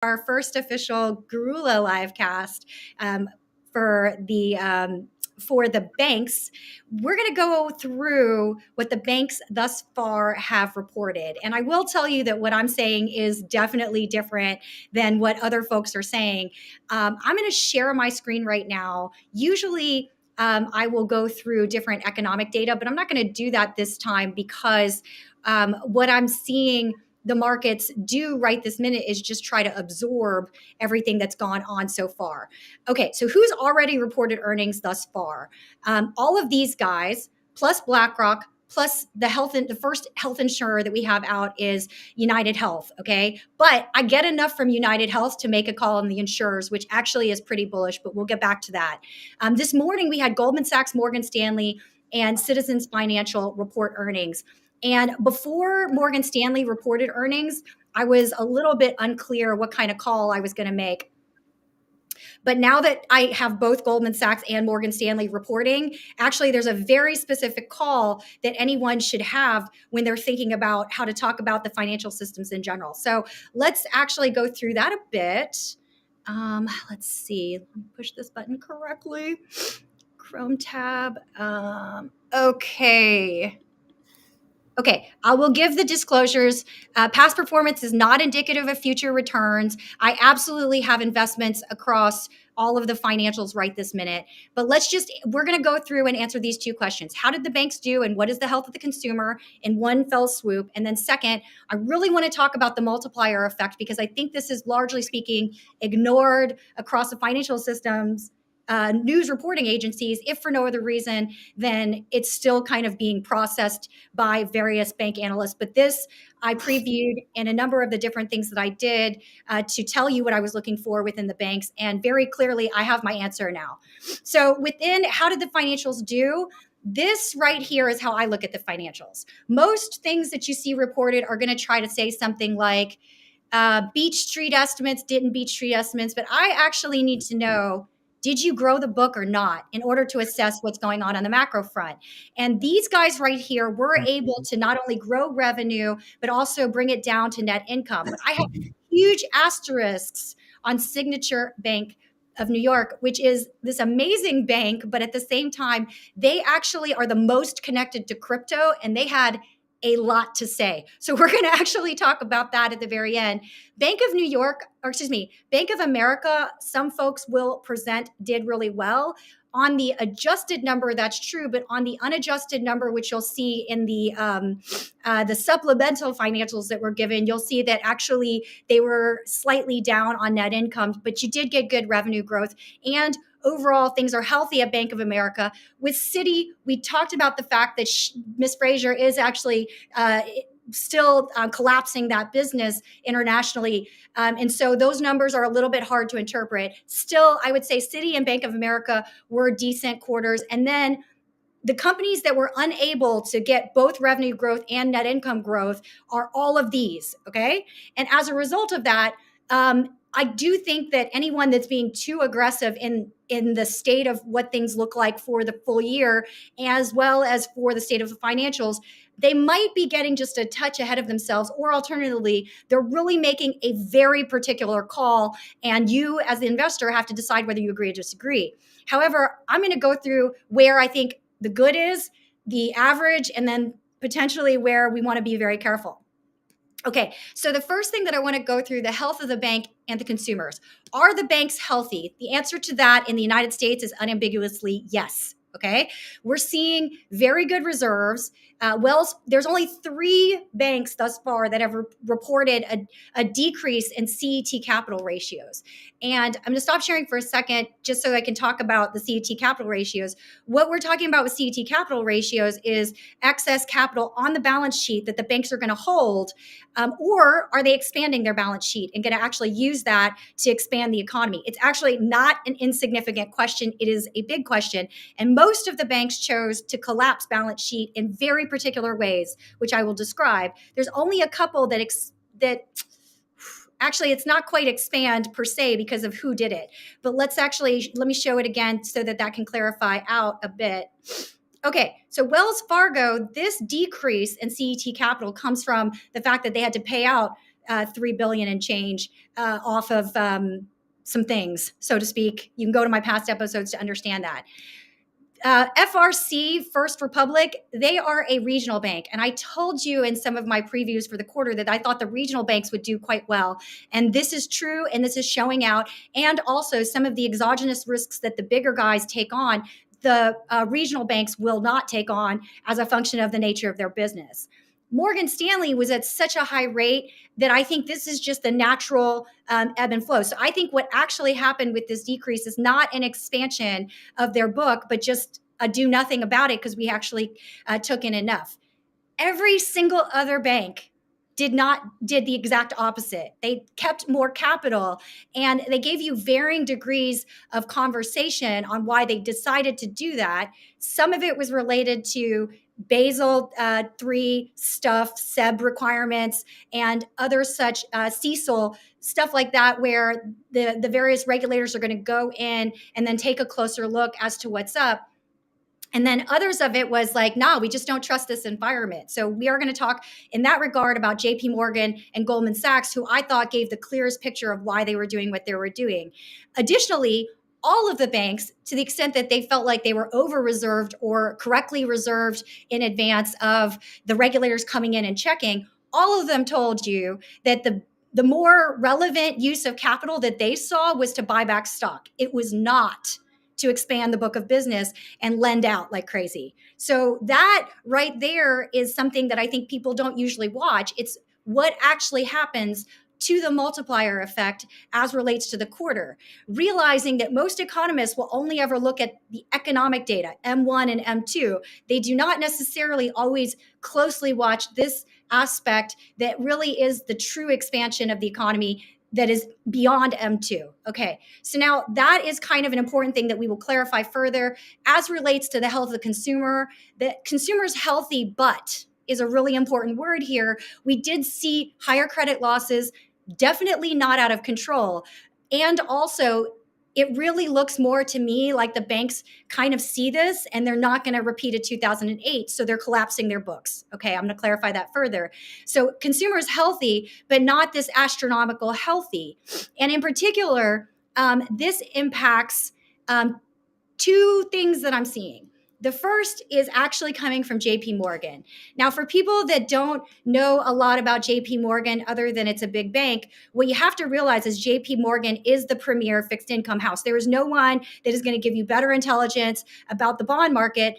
our first official Gurula live cast for the banks. We're going to go through what the banks thus far have reported. And I will tell you that what I'm saying is definitely different than what other folks are saying. I'm going to share my screen right now. Usually, I will go through different economic data, but I'm not going to do that this time because what I'm seeing the markets do right this minute is just try to absorb everything that's gone on so far. Okay, so who's already reported earnings thus far? All of these guys, plus BlackRock, plus the first health insurer that we have out is United Health. Okay, but I get enough from United Health to make a call on the insurers, which actually is pretty bullish. But we'll get back to that. This morning we had Goldman Sachs, Morgan Stanley, and Citizens Financial report earnings. And before Morgan Stanley reported earnings, I was a little bit unclear what kind of call I was going to make. But now that I have both Goldman Sachs and Morgan Stanley reporting, actually, there's a very specific call that anyone should have when they're thinking about how to talk about the financial systems in general. So let's actually go through that a bit. Let's see. Let me push this button correctly. Chrome tab. Okay. I will give the disclosures. Past performance is not indicative of future returns. I absolutely have investments across all of the financials right this minute. But we're going to go through and answer these two questions. How did the banks do and what is the health of the consumer in one fell swoop? And then second, I really want to talk about the multiplier effect because I think this is largely speaking ignored across the financial systems. News reporting agencies, if for no other reason, then it's still kind of being processed by various bank analysts. But this I previewed in a number of the different things that I did to tell you what I was looking for within the banks. And very clearly, I have my answer now. So within how did the financials do? This right here is how I look at the financials. Most things that you see reported are going to try to say something like, beat street estimates, didn't beat street estimates. But I actually need to know, did you grow the book or not in order to assess what's going on the macro front? And these guys right here were able to not only grow revenue, but also bring it down to net income. But I have huge asterisks on Signature Bank of New York, which is this amazing bank, but at the same time, they actually are the most connected to crypto, and they had a lot to say. So we're going to actually talk about that at the very end. Bank of America, some folks will present did really well. On the adjusted number, that's true, but on the unadjusted number, which you'll see in the supplemental financials that were given, you'll see that actually they were slightly down on net income, but you did get good revenue growth. And overall, things are healthy at Bank of America. With Citi, we talked about the fact that Ms. Fraser is actually still collapsing that business internationally. And so those numbers are a little bit hard to interpret. Still, I would say Citi and Bank of America were decent quarters. And then the companies that were unable to get both revenue growth and net income growth are all of these, okay? And as a result of that, I do think that anyone that's being too aggressive in the state of what things look like for the full year, as well as for the state of the financials, they might be getting just a touch ahead of themselves, or alternatively, they're really making a very particular call, and you as the investor have to decide whether you agree or disagree. However, I'm going to go through where I think the good is, the average, and then potentially where we want to be very careful. Okay, so the first thing that I want to go through, the health of the bank and the consumers. Are the banks healthy? The answer to that in the United States is unambiguously yes. Okay, we're seeing very good reserves. There's only 3 banks thus far that have reported a decrease in CET capital ratios. And I'm going to stop sharing for a second just so I can talk about the CET capital ratios. What we're talking about with CET capital ratios is excess capital on the balance sheet that the banks are going to hold, or are they expanding their balance sheet and going to actually use that to expand the economy? It's actually not an insignificant question. It is a big question. And most of the banks chose to collapse balance sheet in very particular ways, which I will describe. There's only a couple that actually, it's not quite expand per se because of who did it. But let me show it again so that can clarify out a bit. Okay, so Wells Fargo, this decrease in CET capital comes from the fact that they had to pay out $3 billion and change off of some things, so to speak. You can go to my past episodes to understand that. FRC, First Republic, they are a regional bank. And I told you in some of my previews for the quarter that I thought the regional banks would do quite well. And this is true, and this is showing out. And also some of the exogenous risks that the bigger guys take on, the regional banks will not take on as a function of the nature of their business. Morgan Stanley was at such a high rate that I think this is just the natural ebb and flow. So I think what actually happened with this decrease is not an expansion of their book, but just a do nothing about it because we actually took in enough. Every single other bank did the exact opposite. They kept more capital, and they gave you varying degrees of conversation on why they decided to do that. Some of it was related to Basel III stuff, SEB requirements, and other such CECL stuff like that, where the various regulators are going to go in and then take a closer look as to what's up. And then others of it was like, nah, we just don't trust this environment. So we are going to talk in that regard about JP Morgan and Goldman Sachs, who I thought gave the clearest picture of why they were doing what they were doing. Additionally, all of the banks, to the extent that they felt like they were over-reserved or correctly reserved in advance of the regulators coming in and checking, all of them told you that the more relevant use of capital that they saw was to buy back stock. It was not to expand the book of business and lend out like crazy. So that right there is something that I think people don't usually watch. It's what actually happens to the multiplier effect as relates to the quarter, realizing that most economists will only ever look at the economic data, M1 and M2. They do not necessarily always closely watch this aspect that really is the true expansion of the economy that is beyond M2. Okay, so now that is kind of an important thing that we will clarify further as relates to the health of the consumer. The consumer's healthy, but is a really important word here. We did see higher credit losses, definitely not out of control. And also, it really looks more to me like the banks kind of see this and they're not going to repeat a 2008. So they're collapsing their books. Okay, I'm going to clarify that further. So consumers healthy, but not this astronomical healthy. And in particular, this impacts two things that I'm seeing. The first is actually coming from JP Morgan. Now, for people that don't know a lot about JP Morgan, other than it's a big bank, what you have to realize is JP Morgan is the premier fixed income house. There is no one that is going to give you better intelligence about the bond market.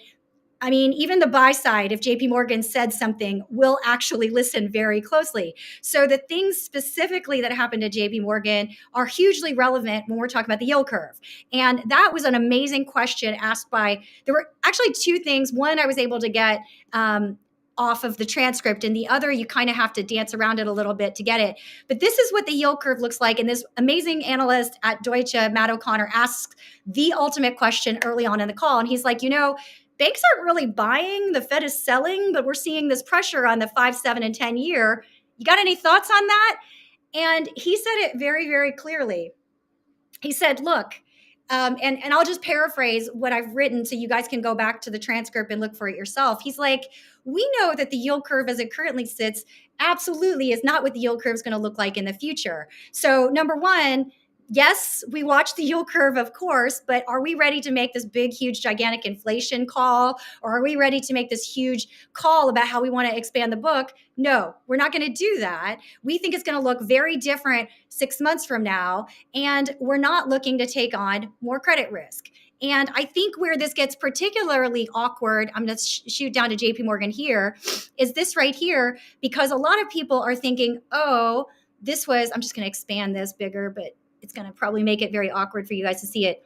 I mean, even the buy side, if JP Morgan said something, will actually listen very closely. So the things specifically that happened to JP Morgan are hugely relevant when we're talking about the yield curve. And that was an amazing question asked by, there were actually two things. One, I was able to get off of the transcript, and the other, you kind of have to dance around it a little bit to get it. But this is what the yield curve looks like. And this amazing analyst at Deutsche, Matt O'Connor, asks the ultimate question early on in the call. And he's like, banks aren't really buying, the Fed is selling, but we're seeing this pressure on the 5, 7, and 10 year. You got any thoughts on that? And he said it very, very clearly. He said, look, and I'll just paraphrase what I've written so you guys can go back to the transcript and look for it yourself. He's like, we know that the yield curve as it currently sits absolutely is not what the yield curve is going to look like in the future. So number one, yes, we watch the yield curve, of course, but are we ready to make this big, huge, gigantic inflation call? Or are we ready to make this huge call about how we want to expand the book? No, we're not going to do that. We think it's going to look very different 6 months from now, and we're not looking to take on more credit risk. And I think where this gets particularly awkward, I'm going to shoot down to JP Morgan here, is this right here, because a lot of people are thinking, oh, I'm just going to expand this bigger, but it's going to probably make it very awkward for you guys to see it.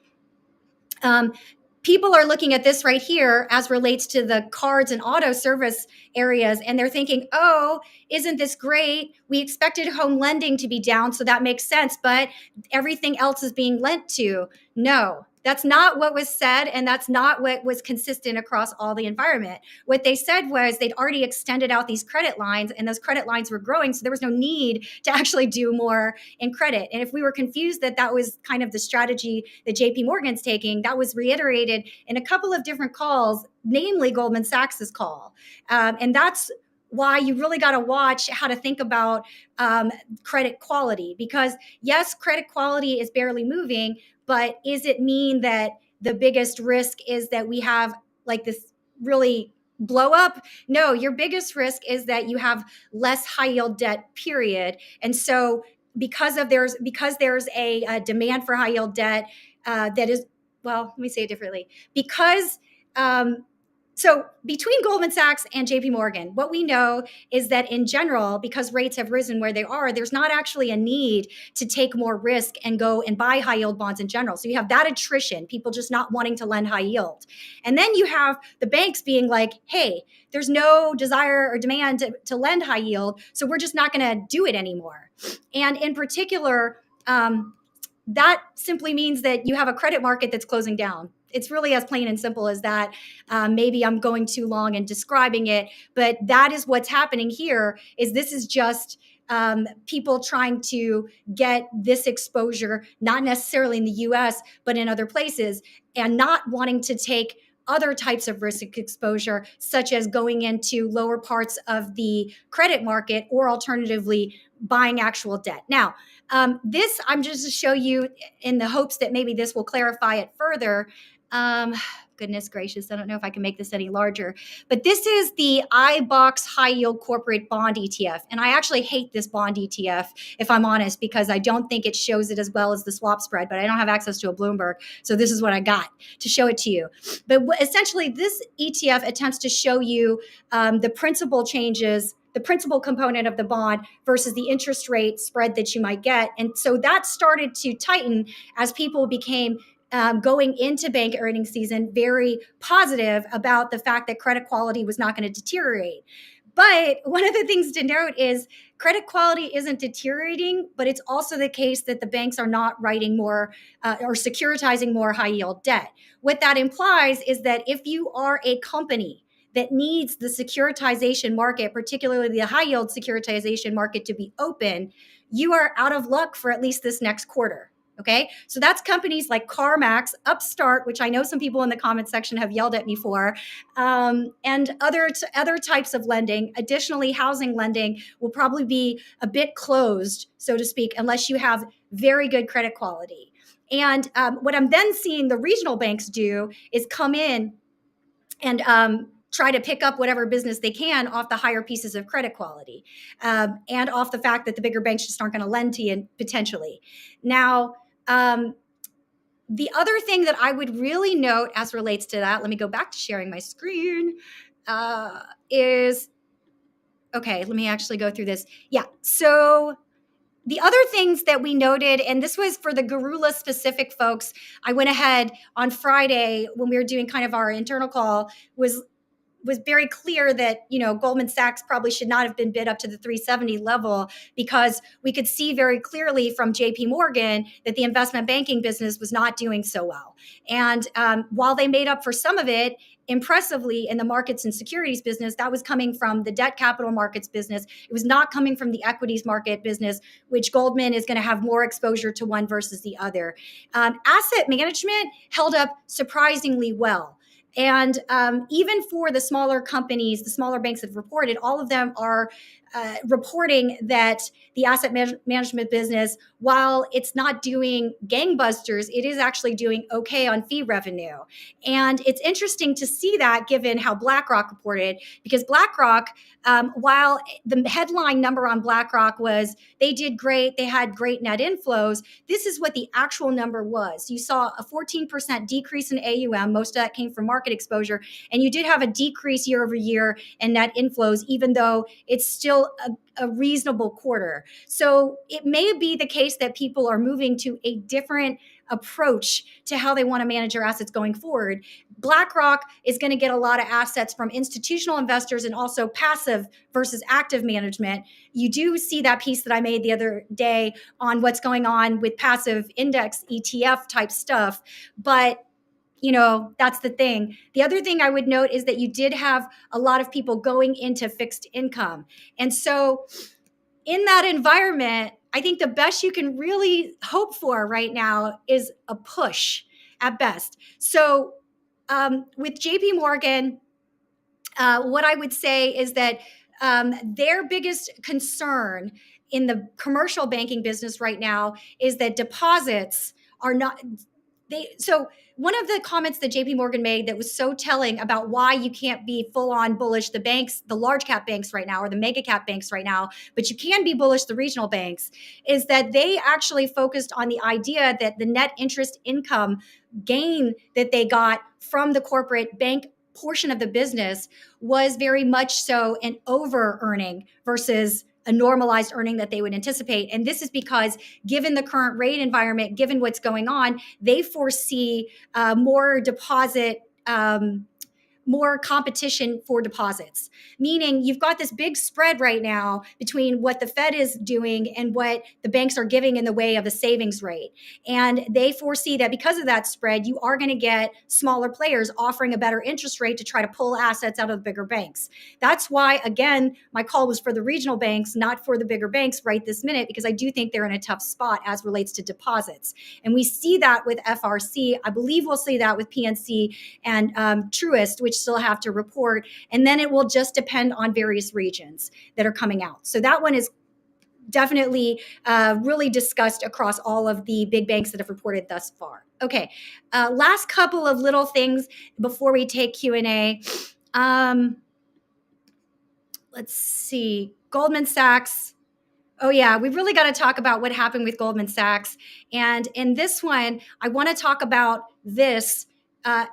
People are looking at this right here as relates to the cards and auto service areas, and they're thinking, oh, isn't this great? We expected home lending to be down, so that makes sense, but everything else is being lent to. No, that's not what was said, and that's not what was consistent across all the environment. What they said was they'd already extended out these credit lines, and those credit lines were growing, so there was no need to actually do more in credit. And if we were confused that that was kind of the strategy that JP Morgan's taking, that was reiterated in a couple of different calls, namely Goldman Sachs's call. And that's why you really got to watch how to think about credit quality, because yes, credit quality is barely moving, but is it mean that the biggest risk is that we have like this really blow up? No, your biggest risk is that you have less high yield debt, period. And so because there's a demand for high yield debt that is, well, let me say it differently. Because so between Goldman Sachs and JP Morgan, what we know is that in general, because rates have risen where they are, there's not actually a need to take more risk and go and buy high yield bonds in general. So you have that attrition, people just not wanting to lend high yield. And then you have the banks being like, hey, there's no desire or demand to lend high yield, so we're just not going to do it anymore. And in particular, that simply means that you have a credit market that's closing down. It's really as plain and simple as that. Maybe I'm going too long in describing it, but that is what's happening here. Is this is just people trying to get this exposure, not necessarily in the US, but in other places, and not wanting to take other types of risk exposure, such as going into lower parts of the credit market or alternatively buying actual debt. Now, this I'm just to show you in the hopes that maybe this will clarify it further. Goodness gracious, I don't know if I can make this any larger, but this is the iBox High Yield Corporate Bond ETF. And I actually hate this bond ETF, if I'm honest, because I don't think it shows it as well as the swap spread, but I don't have access to a Bloomberg. So this is what I got to show it to you. But essentially, this ETF attempts to show you the principal changes, the principal component of the bond versus the interest rate spread that you might get. And so that started to tighten as people became going into bank earnings season very positive about the fact that credit quality was not going to deteriorate. But one of the things to note is credit quality isn't deteriorating, but it's also the case that the banks are not writing more or securitizing more high yield debt. What that implies is that if you are a company that needs the securitization market, particularly the high yield securitization market, to be open, you are out of luck for at least this next quarter. Okay, so that's companies like CarMax, Upstart, which I know some people in the comment section have yelled at me for, and other types of lending. Additionally, housing lending will probably be a bit closed, so to speak, unless you have very good credit quality. And what I'm then seeing the regional banks do is come in and try to pick up whatever business they can off the higher pieces of credit quality and off the fact that the bigger banks just aren't going to lend to you potentially. Now, the other thing that I would really note as relates to that, let me go back to sharing my screen, is, okay, let me actually go through this. Yeah, so the other things that we noted, and this was for the Garula specific folks, I went ahead on Friday when we were doing kind of our internal call, was very clear that, you know, Goldman Sachs probably should not have been bid up to the 370 level, because we could see very clearly from JP Morgan that the investment banking business was not doing so well. And while they made up for some of it impressively in the markets and securities business, that was coming from the debt capital markets business. It was not coming from the equities market business, which Goldman is going to have more exposure to one versus the other. Asset management held up surprisingly well. And even for the smaller companies, the smaller banks have reported, all of them are reporting that the asset management business, while it's not doing gangbusters, it is actually doing okay on fee revenue. And it's interesting to see that given how BlackRock reported, because BlackRock, while the headline number on BlackRock was they did great, they had great net inflows, this is what the actual number was. You saw a 14% decrease in AUM. Most of that came from market exposure. And you did have a decrease year over year in net inflows, even though it's still a reasonable quarter. So it may be the case that people are moving to a different approach to how they want to manage their assets going forward. BlackRock is going to get a lot of assets from institutional investors and also passive versus active management. You do see that piece that I made the other day on what's going on with passive index ETF type stuff. But you know, that's the thing. The other thing I would note is that you did have a lot of people going into fixed income. And so in that environment, I think the best you can really hope for right now is a push at best. So with JP Morgan, what I would say is that their biggest concern in the commercial banking business right now is that deposits are not so one of the comments that JP Morgan made that was so telling about why you can't be full on bullish the banks, the large cap banks right now, or the mega cap banks right now, but you can be bullish the regional banks, is that they actually focused on the idea that the net interest income gain that they got from the corporate bank portion of the business was very much so an over earning versus a normalized earning that they would anticipate. And this is because, given the current rate environment, given what's going on, they foresee more deposit. More competition for deposits, meaning you've got this big spread right now between what the Fed is doing and what the banks are giving in the way of a savings rate. And they foresee that because of that spread, you are going to get smaller players offering a better interest rate to try to pull assets out of the bigger banks. That's why, again, my call was for the regional banks, not for the bigger banks right this minute, because I do think they're in a tough spot as relates to deposits. And we see that with FRC. I believe we'll see that with PNC and Truist, which still have to report. And then it will just depend on various regions that are coming out. So that one is definitely really discussed across all of the big banks that have reported thus far. Okay, last couple of little things before we take Q&A. Let's see, Goldman Sachs. Oh, yeah, we've really got to talk about what happened with Goldman Sachs. And in this one, I want to talk about this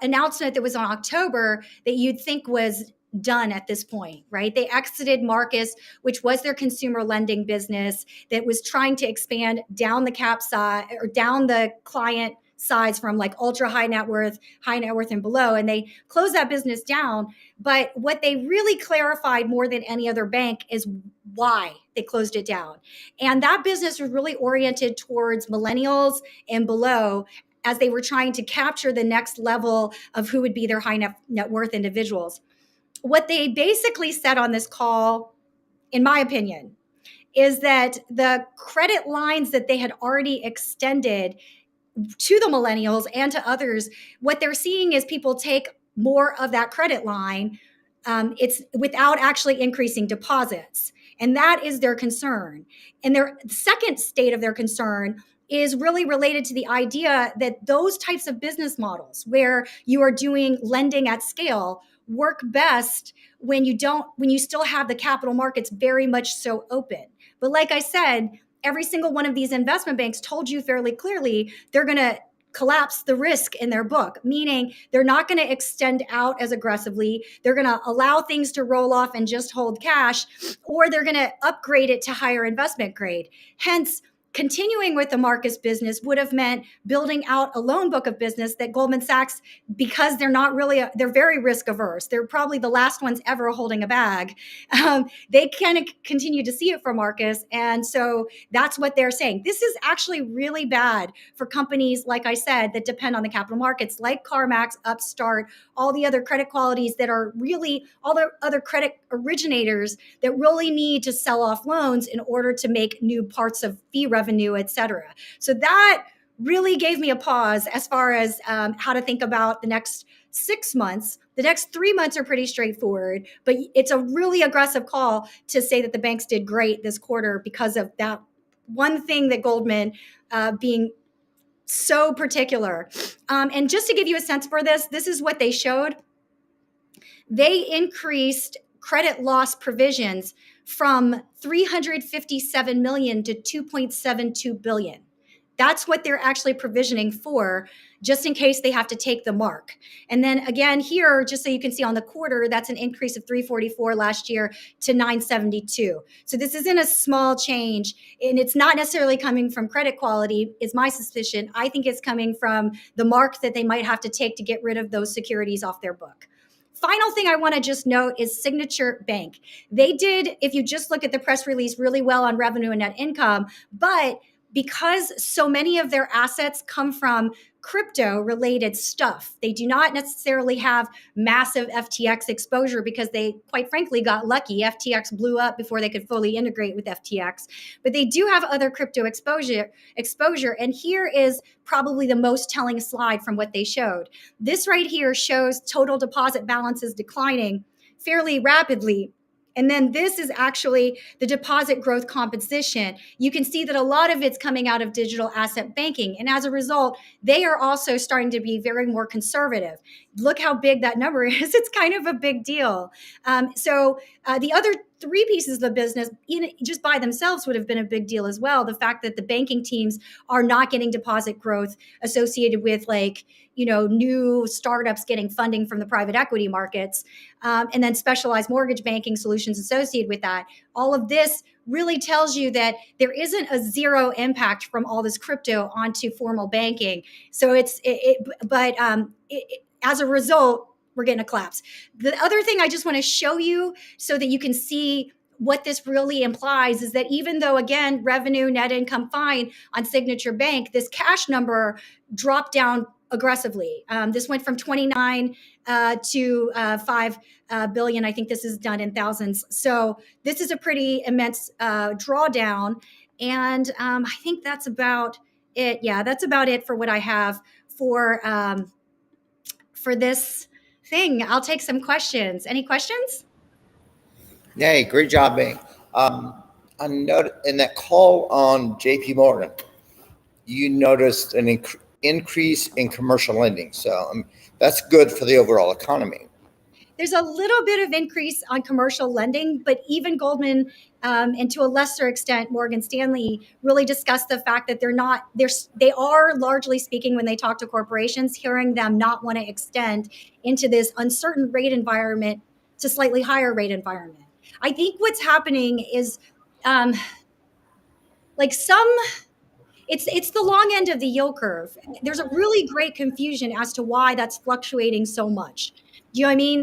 announcement that was on October that you'd think was done at this point, right? They exited Marcus, which was their consumer lending business that was trying to expand down the cap side or down the client size from like ultra high net worth and below. And they closed that business down. But what they really clarified more than any other bank is why they closed it down. And that business was really oriented towards millennials and below, as they were trying to capture the next level of who would be their high net worth individuals. What they basically said on this call, in my opinion, is that the credit lines that they had already extended to the millennials and to others, what they're seeing is people take more of that credit line. It's without actually increasing deposits. And that is their concern. And their second state of their concern is really related to the idea that those types of business models where you are doing lending at scale work best when you still have the capital markets very much so open. But like I said, every single one of these investment banks told you fairly clearly they're going to collapse the risk in their book, meaning they're not going to extend out as aggressively. They're going to allow things to roll off and just hold cash, or they're going to upgrade it to higher investment grade. Hence, continuing with the Marcus business would have meant building out a loan book of business that Goldman Sachs, because they're very risk averse. They're probably the last ones ever holding a bag. They can continue to see it for Marcus. And so that's what they're saying. This is actually really bad for companies, like I said, that depend on the capital markets, like CarMax, Upstart, all the other credit qualities that are really, all the other credit originators that really need to sell off loans in order to make new parts of fee revenue, et cetera. So that really gave me a pause as far as how to think about the next 6 months. The next 3 months are pretty straightforward, but it's a really aggressive call to say that the banks did great this quarter because of that one thing that Goldman being so particular. And just to give you a sense for this is what they showed. They increased credit loss provisions from 357 million to 2.72 billion. That's what they're actually provisioning for, just in case they have to take the mark. And then again here, just so you can see on the quarter, that's an increase of 344 last year to 972. So this isn't a small change, and it's not necessarily coming from credit quality, is my suspicion. I think it's coming from the mark that they might have to take to get rid of those securities off their book. Final thing I want to just note is Signature Bank. They did, if you just look at the press release, really well on revenue and net income, but because so many of their assets come from crypto related stuff, they do not necessarily have massive FTX exposure because they, quite frankly, got lucky. FTX blew up before they could fully integrate with FTX, but they do have other crypto exposure. And here is probably the most telling slide from what they showed. This right here shows total deposit balances declining fairly rapidly And then this is actually the deposit growth composition. You can see that a lot of it's coming out of digital asset banking. And as a result, they are also starting to be very more conservative. Look how big that number is. It's kind of a big deal. The other three pieces of the business, just by themselves, would have been a big deal as well. The fact that the banking teams are not getting deposit growth associated with new startups getting funding from the private equity markets, and then specialized mortgage banking solutions associated with that. All of this really tells you that there isn't a zero impact from all this crypto onto formal banking. So as a result, we're getting a collapse. The other thing I just want to show you so that you can see what this really implies is that even though, again, revenue, net income, fine on Signature Bank, this cash number dropped down aggressively. This went from 29 to 5 billion. I think this is done in thousands. So this is a pretty immense drawdown. And I think that's about it. Yeah, that's about it for what I have for this thing. I'll take some questions. Any questions? Yay, great job, Bing. I noted in that call on JP Morgan, you noticed an increase in commercial lending. So that's good for the overall economy. There's a little bit of increase on commercial lending, but even Goldman and to a lesser extent Morgan Stanley really discussed the fact that they are largely speaking, when they talk to corporations, hearing them not want to extend into this uncertain rate environment to slightly higher rate environment. I think what's happening is it's the long end of the yield curve. There's a really great confusion as to why that's fluctuating so much. Do you know what I mean?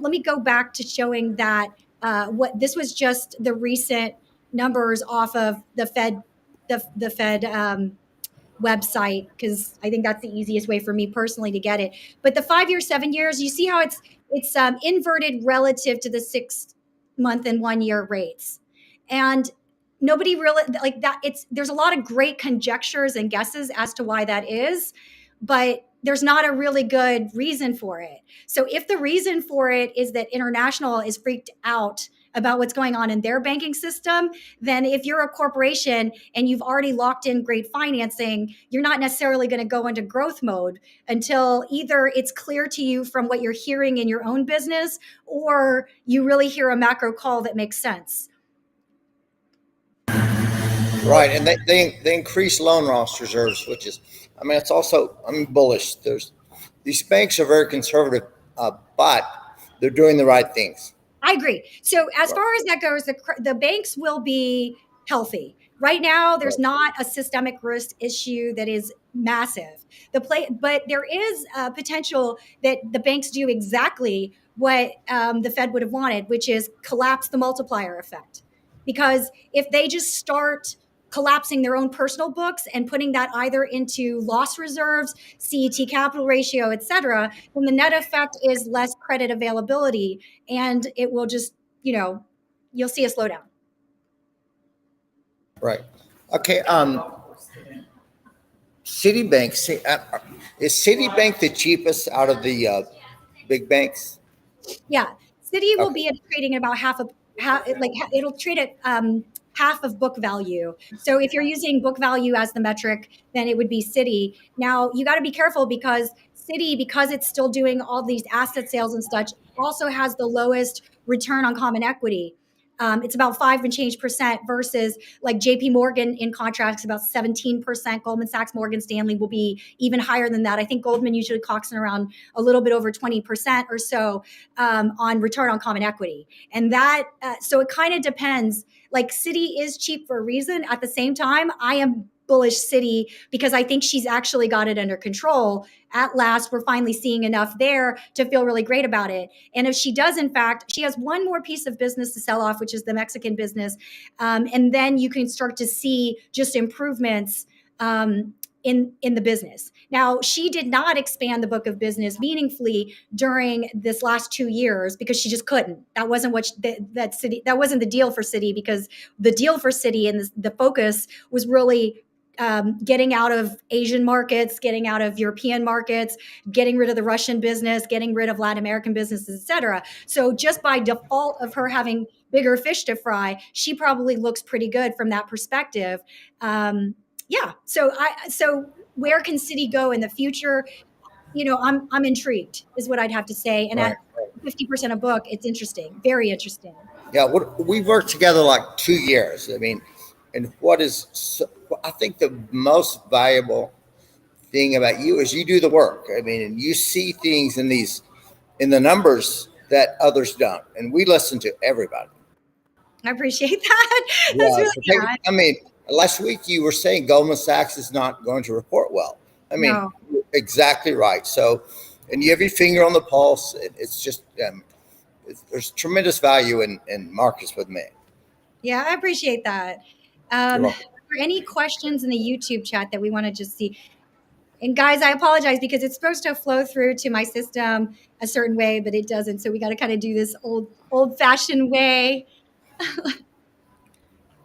Let me go back to showing that what this was just the recent numbers off of the Fed, the Fed website, because I think that's the easiest way for me personally to get it. But the 5 years, 7 years, you see how it's inverted relative to the 6 month and 1 year rates, and nobody really like that. There's a lot of great conjectures and guesses as to why that is, but there's not a really good reason for it. So if the reason for it is that international is freaked out about what's going on in their banking system, then if you're a corporation and you've already locked in great financing, you're not necessarily going to go into growth mode until either it's clear to you from what you're hearing in your own business, or you really hear a macro call that makes sense. Right, and they increase loan loss reserves, which is, it's also, bullish. These banks are very conservative, but they're doing the right things. I agree. So as far as that goes, the banks will be healthy. Right now, there's not a systemic risk issue that is massive. But there is a potential that the banks do exactly what the Fed would have wanted, which is collapse the multiplier effect. Because if they just start collapsing their own personal books and putting that either into loss reserves, CET capital ratio, et cetera, then the net effect is less credit availability, and it will just, you'll see a slowdown. Right. Okay. Citibank, is Citibank the cheapest out of the big banks? Yeah. Citi will be trading about it'll trade at half of book value. So if you're using book value as the metric, then it would be Citi. Now you got to be careful because Citi, because it's still doing all these asset sales and such, also has the lowest return on common equity. It's about 5 and change percent versus like JP Morgan in contrast, about 17%. Goldman Sachs, Morgan Stanley will be even higher than that. I think Goldman usually clocks in around a little bit over 20% or so on return on common equity. And that, so it kind of depends. Like Citi is cheap for a reason. At the same time, I am bullish Citi because I think she's actually got it under control. At last, we're finally seeing enough there to feel really great about it. And if she does, in fact, she has one more piece of business to sell off, which is the Mexican business. And then you can start to see just improvements in the business. Now, she did not expand the book of business meaningfully during this last 2 years because she just couldn't. That wasn't that wasn't the deal for Citi, because the deal for Citi and the focus was really getting out of Asian markets, getting out of European markets, getting rid of the Russian business, getting rid of Latin American businesses, et cetera. So just by default of her having bigger fish to fry, she probably looks pretty good from that perspective. Yeah. So where can Citi go in the future? I'm intrigued, is what I'd have to say. And at Right. 50% a book, it's interesting, very interesting. Yeah, we worked together like 2 years. I mean, and I think the most valuable thing about you is you do the work. I mean, and you see things in the numbers that others don't, and we listen to everybody. I appreciate that. That's Yeah, really, so yeah. I mean, last week you were saying Goldman Sachs is not going to report well. I mean, No. exactly right. So, and you have your finger on the pulse. It's just there's tremendous value in markets with me. Yeah, I appreciate that. You're Are welcome. there any questions in the YouTube chat that we want to just see? And guys, I apologize because it's supposed to flow through to my system a certain way, but it doesn't. So we got to kind of do this old fashioned way.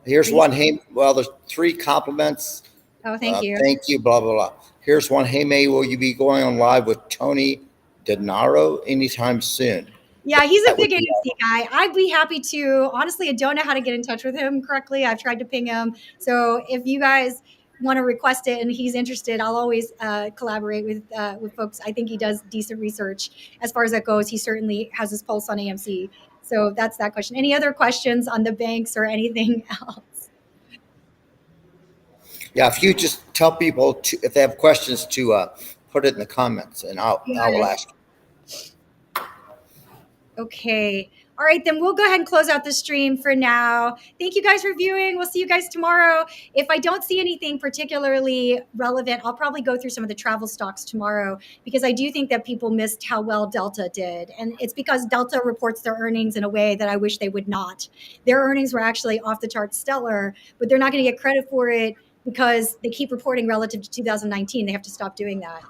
Here's Read- one. Hey, well, there's three compliments. Oh, thank you. Thank you. Blah blah blah. Here's one. Hey May, will you be going on live with Tony Denaro anytime soon? Yeah, he's a That would big be AMC guy. I'd be happy to. Honestly, I don't know how to get in touch with him correctly. I've tried to ping him. So if you guys want to request it and he's interested, I'll always collaborate with folks. I think he does decent research as far as that goes. He certainly has his pulse on AMC. So that's that question. Any other questions on the banks or anything else? Yeah, if you just tell people if they have questions to put it in the comments, and I will Yeah. ask. Okay. All right, then we'll go ahead and close out the stream for now. Thank you guys for viewing. We'll see you guys tomorrow. If I don't see anything particularly relevant, I'll probably go through some of the travel stocks tomorrow because I do think that people missed how well Delta did. And it's because Delta reports their earnings in a way that I wish they would not. Their earnings were actually off the chart stellar, but they're not going to get credit for it because they keep reporting relative to 2019. They have to stop doing that.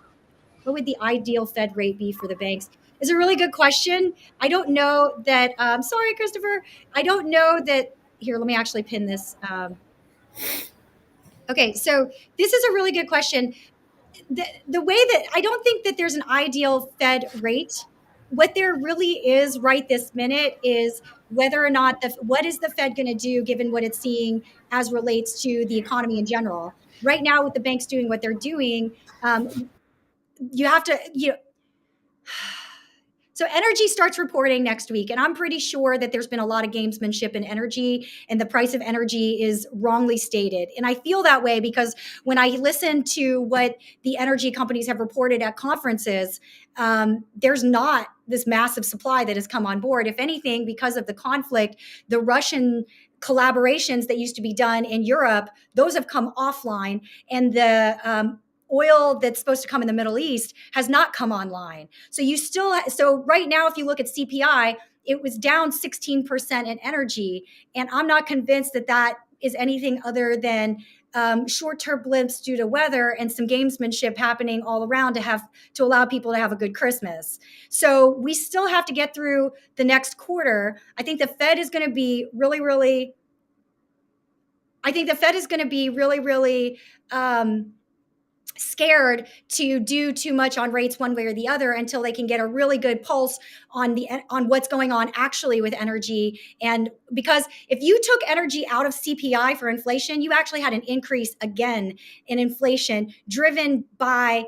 What would the ideal Fed rate be for the banks? Is a really good question. I don't know that. Sorry, Christopher. I don't know that. Here, let me actually pin this. Okay, so this is a really good question. The way that I don't think that there's an ideal Fed rate. What there really is right this minute is whether or not what is the Fed going to do given what it's seeing as relates to the economy in general. Right now, with the banks doing what they're doing, you have to so energy starts reporting next week, and I'm pretty sure that there's been a lot of gamesmanship in energy, and the price of energy is wrongly stated. And I feel that way because when I listen to what the energy companies have reported at conferences, there's not this massive supply that has come on board. If anything, because of the conflict, the Russian collaborations that used to be done in Europe, those have come offline, and the oil that's supposed to come in the Middle East has not come online. So right now, if you look at CPI, it was down 16% in energy. And I'm not convinced that that is anything other than short-term blimps due to weather and some gamesmanship happening all around to allow people to have a good Christmas. So we still have to get through the next quarter. I think the Fed is going to be really scared to do too much on rates one way or the other until they can get a really good pulse on what's going on actually with energy. And because if you took energy out of CPI for inflation, you actually had an increase again in inflation driven by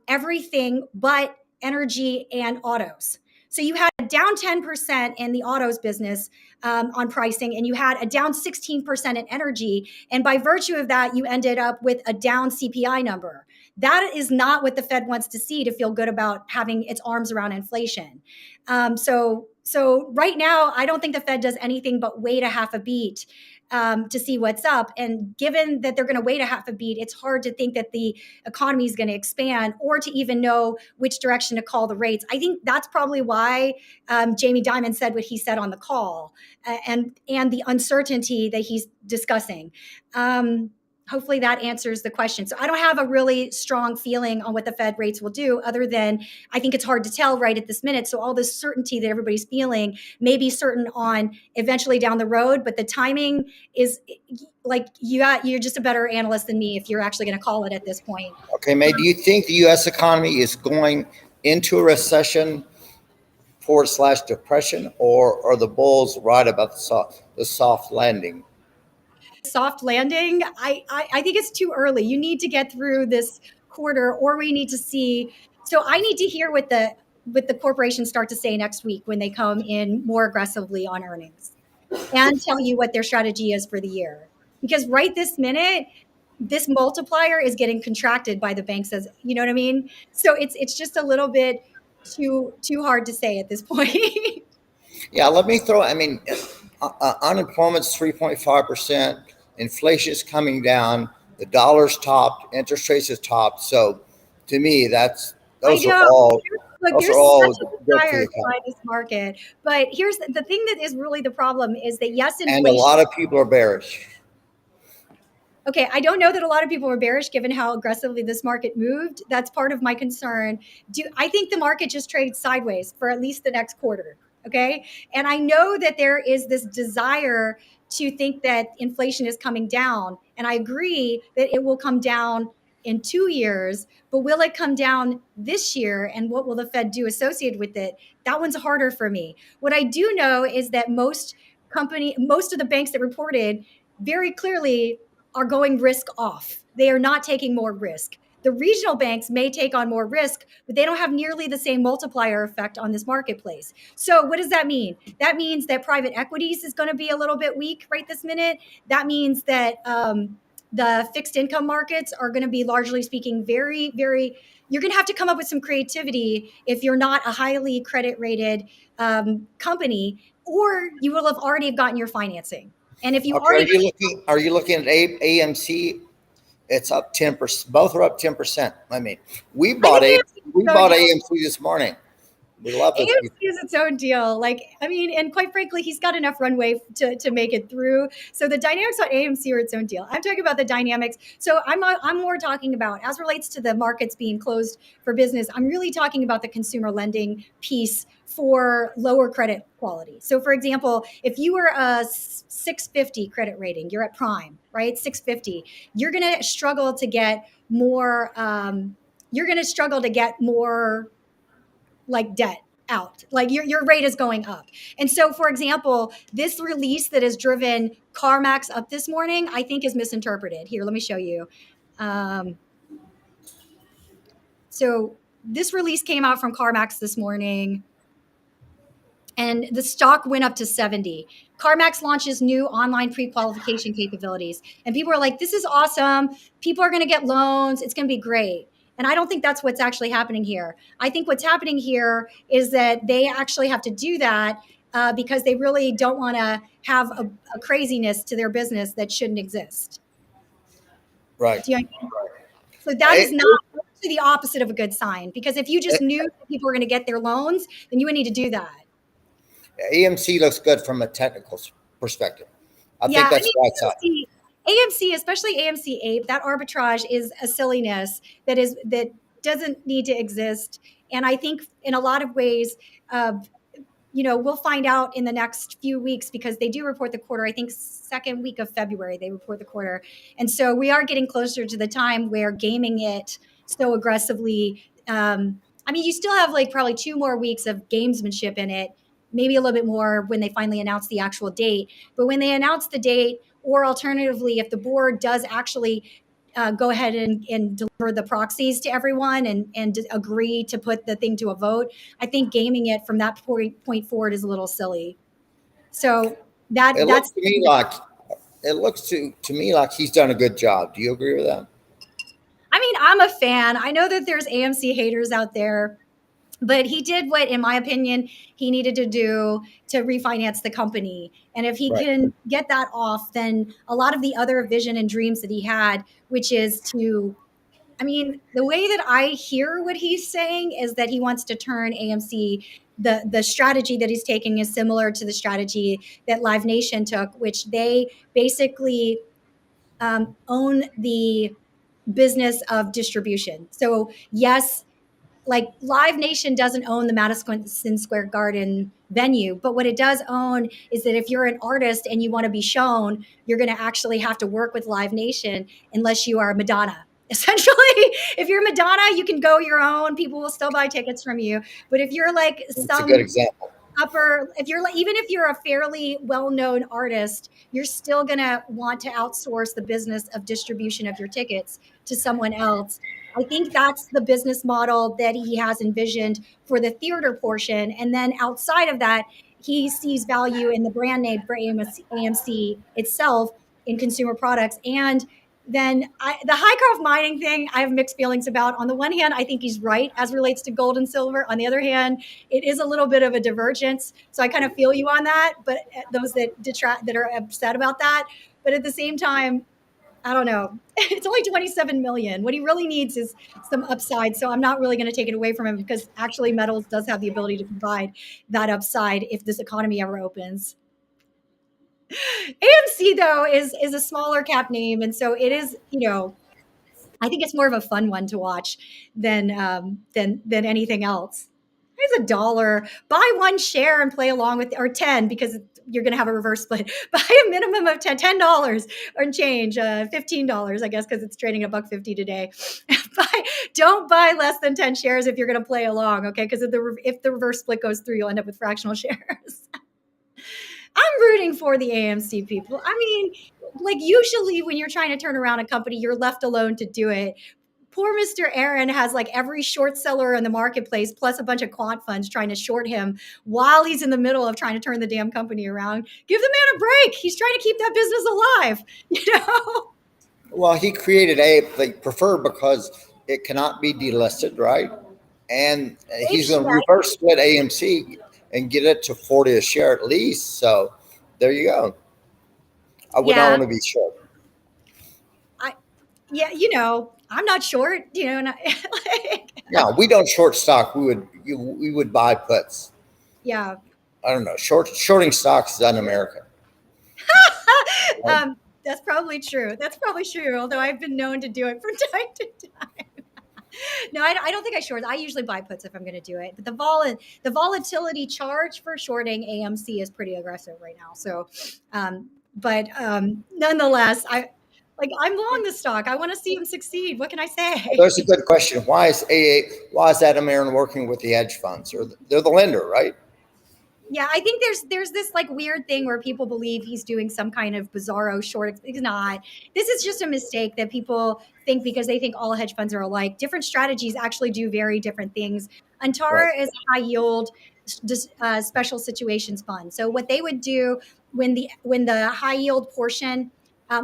everything but energy and autos. So you had a down 10% in the autos business on pricing, and you had a down 16% in energy. And by virtue of that, you ended up with a down CPI number. That is not what the Fed wants to see to feel good about having its arms around inflation. So right now, I don't think the Fed does anything but wait a half a beat to see what's up. And given that they're going to wait a half a beat, it's hard to think that the economy is going to expand or to even know which direction to call the rates. I think that's probably why Jamie Dimon said what he said on the call and the uncertainty that he's discussing. hopefully that answers the question. So I don't have a really strong feeling on what the Fed rates will do, other than I think it's hard to tell right at this minute. So all this certainty that everybody's feeling may be certain on eventually down the road, but the timing is like you're just a better analyst than me if you're actually going to call it at this point. Okay, May, do you think the U.S. economy is going into a recession / depression, or are the bulls right about the soft landing? Soft landing, I think it's too early. You need to get through this quarter, or we need to see. So I need to hear what the corporations start to say next week when they come in more aggressively on earnings, and tell you what their strategy is for the year. Because right this minute, this multiplier is getting contracted by the banks, as you know what I mean. So it's just a little bit too hard to say at this point. Yeah, let me throw. I mean, unemployment's 3.5%. Inflation is coming down. The dollar's topped. Interest rates is topped. So, to me, I those are know. all Look, those are there's such a all good for desire the to buy economy. this market. But here's the thing that is really the problem is that yes, And a inflation. lot of people are bearish. Okay, I don't know that a lot of people were bearish given how aggressively this market moved. That's part of my concern. I think the market just traded sideways for at least the next quarter. Okay. And I know that there is this desire to think that inflation is coming down. And I agree that it will come down in 2 years, but will it come down this year? And what will the Fed do associated with it? That one's harder for me. What I do know is that most of the banks that reported very clearly are going risk off. They are not taking more risk. The regional banks may take on more risk, but they don't have nearly the same multiplier effect on this marketplace. So, what does that mean? That means that private equities is going to be a little bit weak right this minute. That means that the fixed income markets are going to be, largely speaking, very, very. You're going to have to come up with some creativity if you're not a highly credit rated company, or you will have already gotten your financing. And if you Okay, already, are you looking at AMC? It's up 10%. Both are up 10%. I mean, I think AMC is we its own bought deal. AMC this morning. We love those people. AMC is its own deal. Like, I mean, and quite frankly, he's got enough runway to make it through. So the dynamics on AMC are its own deal. I'm talking about the dynamics. So I'm more talking about, as relates to the markets being closed for business, I'm really talking about the consumer lending piece for lower credit quality. So for example, if you were a 650 credit rating, you're at prime, right? 650, you're going to struggle to get more, you're going to struggle to get more like debt out. Like your rate is going up. And so, for example, this release that has driven CarMax up this morning, I think is misinterpreted. Here, let me show you. Um, so this release came out from CarMax this morning, and the stock went up to 70. CarMax launches new online pre-qualification capabilities. And people are like, this is awesome. People are going to get loans. It's going to be great. And I don't think that's what's actually happening here. I think what's happening here is that they actually have to do that because they really don't want to have a craziness to their business that shouldn't exist. Right. Do you know what I mean? So that is not actually the opposite of a good sign, because if you just knew that people were going to get their loans, then you would need to do that. AMC looks good from a technical perspective. I think Yeah, I that's mean, right side. AMC, especially AMC Ape, that arbitrage is a silliness that doesn't need to exist. And I think in a lot of ways, uh, we'll find out in the next few weeks, because they do report the quarter. I think second week of February they report the quarter, and so we are getting closer to the time where gaming it so aggressively. I mean, you still have like probably 2 more weeks of gamesmanship in it, maybe a little bit more when they finally announce the actual date. But when they announce the date, or alternatively, if the board does actually go ahead and deliver the proxies to everyone and agree to put the thing to a vote, I think gaming it from that point forward is a little silly. So It looks that's. to me like he's done a good job. Do you agree with that? I mean, I'm a fan. I know that there's AMC haters out there, but he did what, in my opinion, he needed to do to refinance the company. And if he Right. can get that off, then a lot of the other vision and dreams that he had, which is to, I mean, the way that I hear what he's saying is that he wants to turn AMC. The strategy that he's taking is similar to the strategy that Live Nation took, which they basically own the business of distribution. So yes, like Live Nation doesn't own the Madison Square Garden venue, but what it does own is that if you're an artist and you want to be shown, you're going to actually have to work with Live Nation unless you are Madonna. Essentially, if you're Madonna, you can go your own. People will still buy tickets from you. But if you're like It's a good some example. upper, if you're like, even if you're a fairly well-known artist, you're still going to want to outsource the business of distribution of your tickets to someone else. I think that's the business model that he has envisioned for the theater portion. And then outside of that, he sees value in the brand name for AMC itself in consumer products. And then the Hycroft mining thing, I have mixed feelings about. On the one hand, I think he's right as relates to gold and silver. On the other hand, it is a little bit of a divergence. So I kind of feel you on that. But those that detract, that are upset about that. But at the same time, I don't know. It's only 27 million. What he really needs is some upside. So I'm not really going to take it away from him because actually metals does have the ability to provide that upside if this economy ever opens. AMC though is a smaller cap name, and so it is, I think it's more of a fun one to watch than anything else. It's $1. Buy one share and play along with, or 10 because you're going to have a reverse split. Buy a minimum of $10 or change, $15, I guess, because it's trading at $1.50 today. Don't buy less than 10 shares if you're going to play along, okay? Because if the reverse split goes through, you'll end up with fractional shares. I'm rooting for the AMC people. I mean, like usually when you're trying to turn around a company, you're left alone to do it. Poor Mr. Aaron has like every short seller in the marketplace, plus a bunch of quant funds trying to short him while he's in the middle of trying to turn the damn company around. Give the man a break. He's trying to keep that business alive, you know? Well, he created a like preferred because it cannot be delisted, right? And he's going to reverse split AMC and get it to 40 a share at least. So there you go. I would not Yeah. want to be short. Yeah, I'm not short, like, No, we don't short stock. We would buy puts. yeah. I don't know. Shorting stocks is un-American. That's probably true. That's probably true. Although I've been known to do it from time to time. No, I don't think I short. I usually buy puts if I'm going to do it. But the volatility charge for shorting AMC is pretty aggressive right now. So, nonetheless, I'm long the stock. I want to see him succeed. What can I say? There's a good question. Why is Adam Aaron working with the hedge funds? Or they're the lender, right? Yeah, I think there's this like weird thing where people believe he's doing some kind of bizarro short. He's not. This is just a mistake that people think because they think all hedge funds are alike. Different strategies actually do very different things. Right. Antara is a high yield special situations fund. So what they would do when the high yield portion,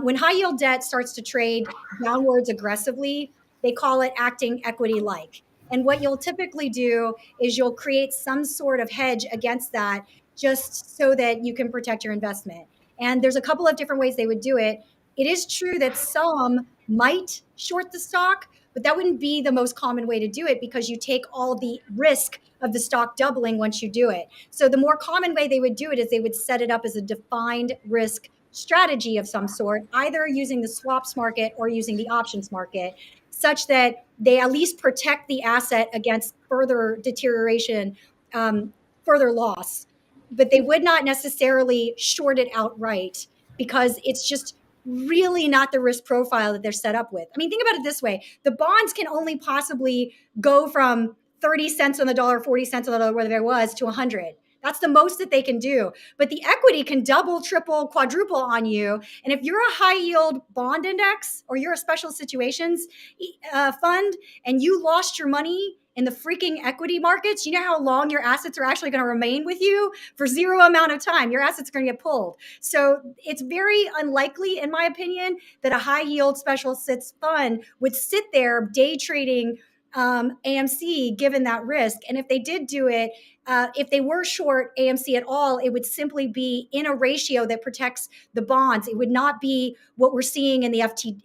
when high yield debt starts to trade downwards aggressively, they call it acting equity like. And what you'll typically do is you'll create some sort of hedge against that just so that you can protect your investment. And there's a couple of different ways they would do it. It is true that some might short the stock, but that wouldn't be the most common way to do it because you take all the risk of the stock doubling once you do it. So the more common way they would do it is they would set it up as a defined risk strategy of some sort, either using the swaps market or using the options market, such that they at least protect the asset against further deterioration, further loss. But they would not necessarily short it outright because it's just really not the risk profile that they're set up with. I mean, think about it this way. The bonds can only possibly go from 30 cents on the dollar, 40 cents on the dollar, whatever it was, to 100. That's the most that they can do. But the equity can double, triple, quadruple on you. And if you're a high yield bond index or you're a special situations fund and you lost your money in the freaking equity markets, you know how long your assets are actually going to remain with you? For zero amount of time. Your assets are going to get pulled. So it's very unlikely, in my opinion, that a high yield special sits fund would sit there day trading AMC given that risk. And if they did do it, if they were short AMC at all, it would simply be in a ratio that protects the bonds. It would not be what we're seeing in the FTD,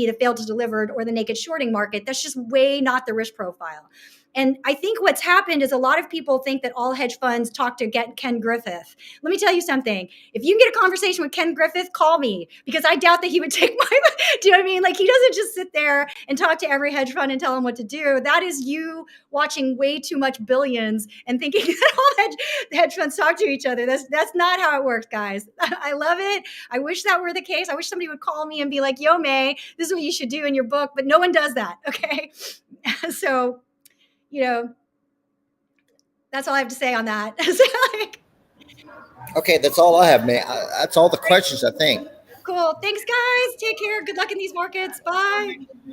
the failed to deliver, or the naked shorting market. That's just way not the risk profile. And I think what's happened is a lot of people think that all hedge funds talk to get Ken Griffith. Let me tell you something. If you can get a conversation with Ken Griffith, call me, because I doubt that he would take my, do you know what I mean? Like, he doesn't just sit there and talk to every hedge fund and tell them what to do. That is you watching way too much Billions and thinking that all hedge funds talk to each other. That's not how it works, guys. I love it. I wish that were the case. I wish somebody would call me and be like, yo, May, this is what you should do in your book, but no one does that. Okay. So, that's all I have to say on that. Okay, that's all I have, man. That's all the questions, I think. Cool. Thanks, guys. Take care. Good luck in these markets. Bye.